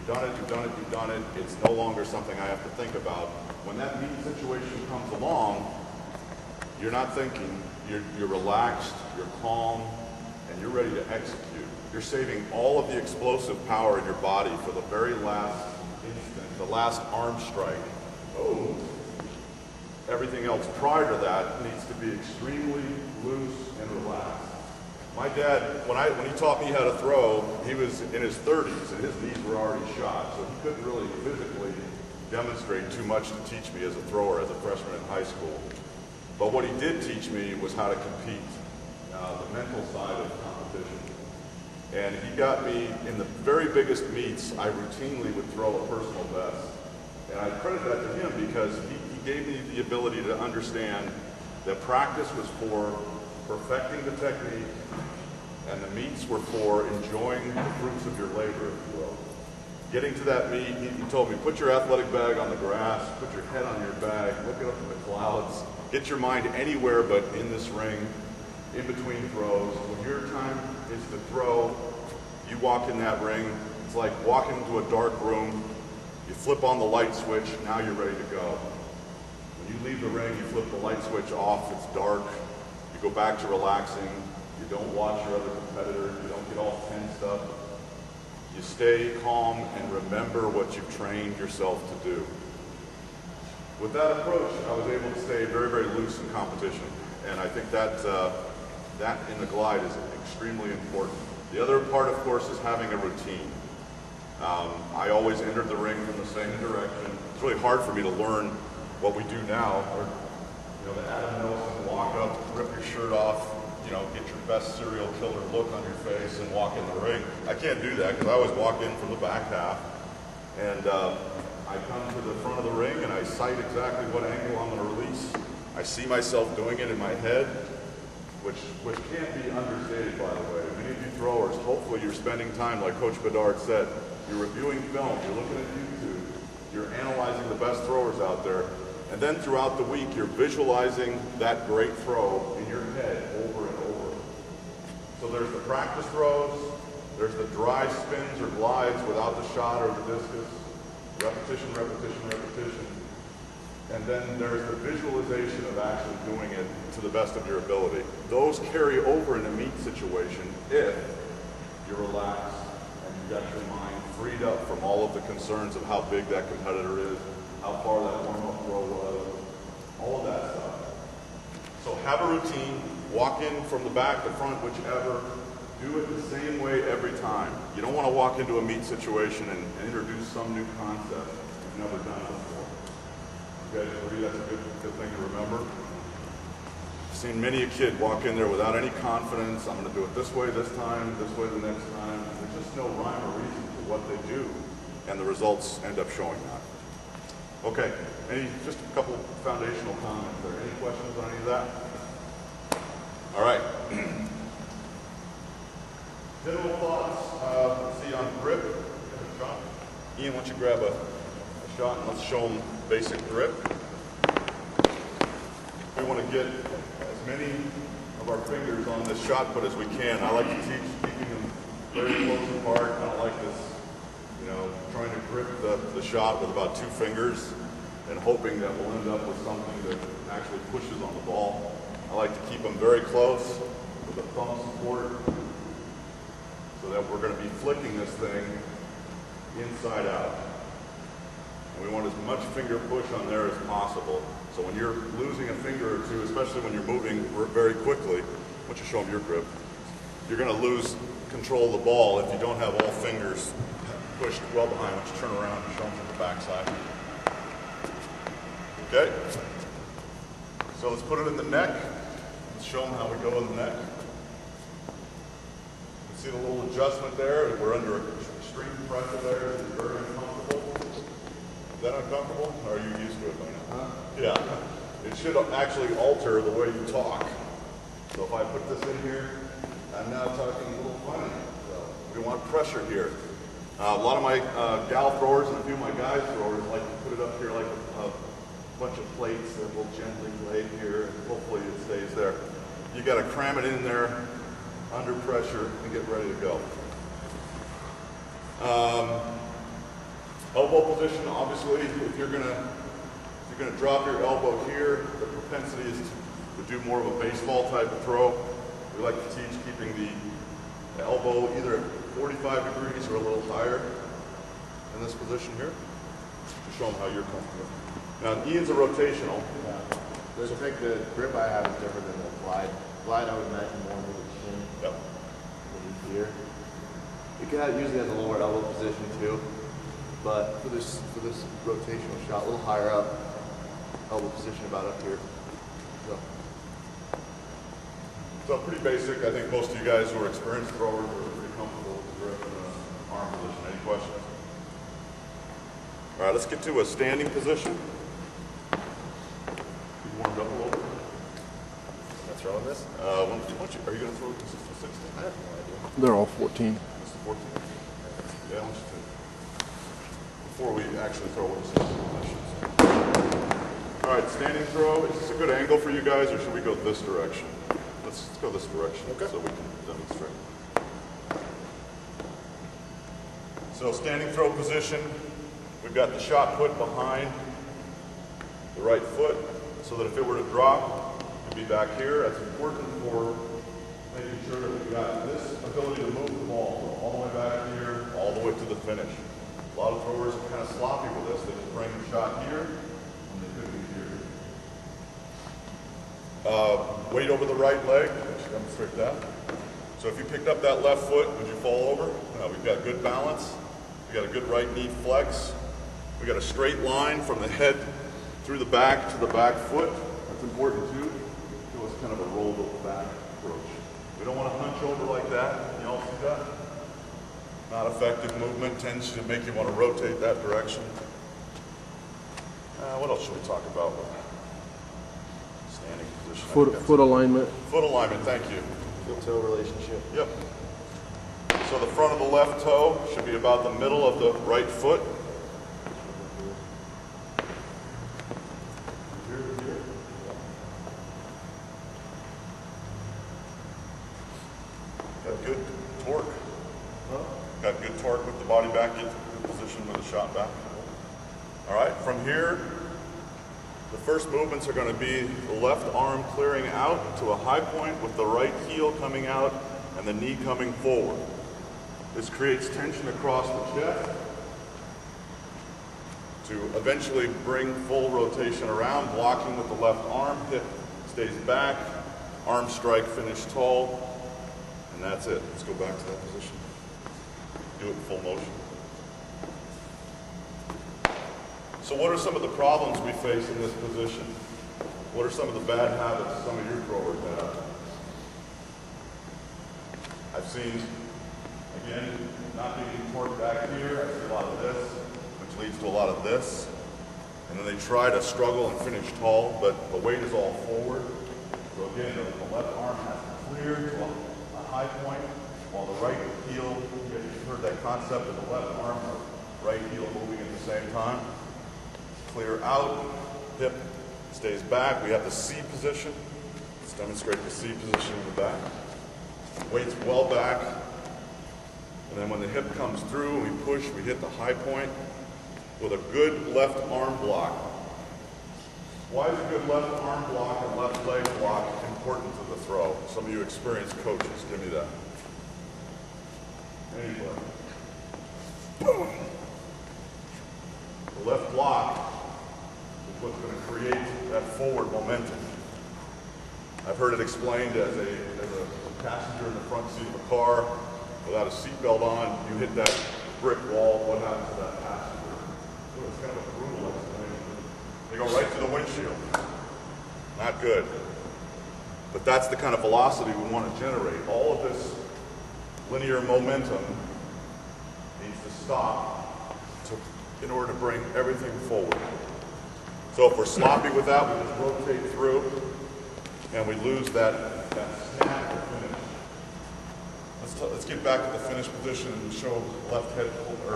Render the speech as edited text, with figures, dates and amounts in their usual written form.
You've done it, you've done it, you've done it. It's no longer something I have to think about. When that meet situation comes along, you're not thinking, you're relaxed, you're calm, and you're ready to execute. You're saving all of the explosive power in your body for the very last instant, the last arm strike. Boom. Everything else prior to that needs to be extremely loose and relaxed. My dad, when he taught me how to throw, he was in his 30s and his knees were already shot, so he couldn't really physically demonstrate too much to teach me as a thrower, as a freshman in high school. But what he did teach me was how to compete, the mental side of competition. And he got me in the very biggest meets. I routinely would throw a personal best. And I credit that to him because he gave me the ability to understand that practice was for perfecting the technique, and the meets were for enjoying the fruits of your labor, if you will. Getting to that meet, he told me, put your athletic bag on the grass, put your head on your bag, look up at the clouds, get your mind anywhere but in this ring, in between throws. When your time is to throw, you walk in that ring. It's like walking into a dark room. You flip on the light switch, now you're ready to go. When you leave the ring, you flip the light switch off, it's dark. You go back to relaxing. You don't watch your other competitors. You don't get all tensed up. You stay calm and remember what you've trained yourself to do. With that approach, I was able to stay very, very loose in competition. And I think that in the glide is extremely important. The other part, of course, is having a routine. I always entered the ring from the same direction. It's really hard for me to learn what we do now, or the Adam Nelson walk up, rip your shirt off, get your best serial killer look on your face and walk in the ring. I can't do that because I always walk in from the back half, and I come to the front of the ring and I sight exactly what angle I'm going to release. I see myself doing it in my head, which can't be understated, by the way. Many of you throwers, hopefully you're spending time, like Coach Bedard said, you're reviewing film, you're looking at YouTube, you're analyzing the best throwers out there, and then throughout the week you're visualizing that great throw in your head over and over. So there's the practice throws, there's the dry spins or glides without the shot or the discus, repetition, repetition, repetition. And then there's the visualization of actually doing it to the best of your ability. Those carry over in a meet situation if you're relaxed and you've got your mind freed up from all of the concerns of how big that competitor is, how far that warm-up throw was, all of that stuff. So have a routine, walk in from the back, the front, whichever. Do it the same way every time. You don't want to walk into a meet situation and introduce some new concept you've never done before. Okay, for you, that's a good thing to remember. I've seen many a kid walk in there without any confidence. I'm going to do it this way this time, this way the next time. There's just no rhyme or reason to what they do, and the results end up showing that. Okay, just a couple foundational comments there. Any questions on any of that? All right. General thoughts, let's see on grip. Ian, why don't you grab a shot and let's show them basic grip. We want to get as many of our fingers on this shot put as we can. I like to teach keeping them very close apart. I don't like this, trying to grip the shot with about 2 fingers and hoping that we'll end up with something that actually pushes on the ball. I like to keep them very close with a thumb support so that we're going to be flicking this thing inside out. And we want as much finger push on there as possible. So when you're losing a finger or two, especially when you're moving very quickly, why don't you show them your grip, you're going to lose control of the ball if you don't have all fingers pushed well behind. Why don't you turn around and show them from the backside. Okay? So let's put it in the neck. Let's show them how we go in the neck. You see the little adjustment there? We're under extreme pressure there. It's very uncomfortable. Is that uncomfortable? Or are you used to it by now? Yeah. It should actually alter the way you talk. So if I put this in here, I'm now talking a little funny. So we want pressure here. A lot of my gal throwers and a few of my guys throwers like to put it up here like a bunch of plates that will gently lay here, and hopefully it stays there. You got to cram it in there under pressure and get ready to go. Elbow position, obviously, if you're gonna drop your elbow here, the propensity is to do more of a baseball type of throw. We like to teach keeping the elbow either at 45 degrees or a little higher in this position here. To show them how you're comfortable. Now, Ian's a rotational. Yeah. The grip I have is different than the glide. Glide, I would imagine more with the shin. Yep. Here. You can usually have a lower elbow position too, but for this rotational shot, a little higher up, elbow position about up here. So pretty basic. I think most of you guys who are experienced throwers are pretty comfortable with the grip and the arm position. Any questions? All right, let's get to a standing position. You warmed up a little bit. Am I throwing this? Are you going to throw this to 16? I have no idea. They're all 14. This is 14? Yeah, I want you to. Before we actually throw, we'll just positions. All right, standing throw. Is this a good angle for you guys, or should we go this direction? Let's go this direction, okay, so we can demonstrate. So standing throw position, we've got the shot put behind the right foot, so that if it were to drop, it'd be back here. That's important for making sure that we've got this ability to move the ball all the way back here, all the way to the finish. A lot of throwers are kind of sloppy with this. They just bring the shot here, and they could be here. Weight over the right leg, let's demonstrate that. So if you picked up that left foot, would you fall over? No, we've got good balance. We've got a good right knee flex. We've got a straight line from the head through the back to the back foot. That's important too. So it's kind of a rolled back approach. We don't want to hunch over like that. You all see that? Not effective movement, tends to make you want to rotate that direction. What else should we talk about? Standing position. Foot alignment. Foot alignment, thank you. Heel-toe relationship. Yep. So the front of the left toe should be about the middle of the right foot. Here to here. Got good torque. Got good torque with the body back, get the position with the shot back. All right, from here, the first movements are going to be the left arm clearing out to a high point with the right heel coming out and the knee coming forward. This creates tension across the chest to eventually bring full rotation around, blocking with the left arm, hip stays back, arm strike, finish tall, and that's it. Let's go back to that position. Do it in full motion. So what are some of the problems we face in this position? What are some of the bad habits some of your throwers have? I've seen, again, not being torqued back here. I see a lot of this, which leads to a lot of this. And then they try to struggle and finish tall, but the weight is all forward. So again, the left arm has to clear to a high point, while the right heel, you've heard that concept of the left arm, the right heel moving at the same time. Clear out, hip stays back. We have the C position. Let's demonstrate the C position in the back. Weight's well back. And then when the hip comes through and we push, we hit the high point with a good left arm block. Why is a good left arm block and left leg block important to the throw? Some of you experienced coaches, give me that. Anyway. The left block is what's going to create that forward momentum. I've heard it explained as a passenger in the front seat of a car without a seatbelt on, you hit that brick wall, what happens to that passenger? Ooh, it's kind of a brutal explanation. They go right through the windshield. Not good. But that's the kind of velocity we want to generate. All of this linear momentum needs to stop in order to bring everything forward. So if we're sloppy with that, we just rotate through and we lose that snap or finish. Let's get back to the finish position and show left head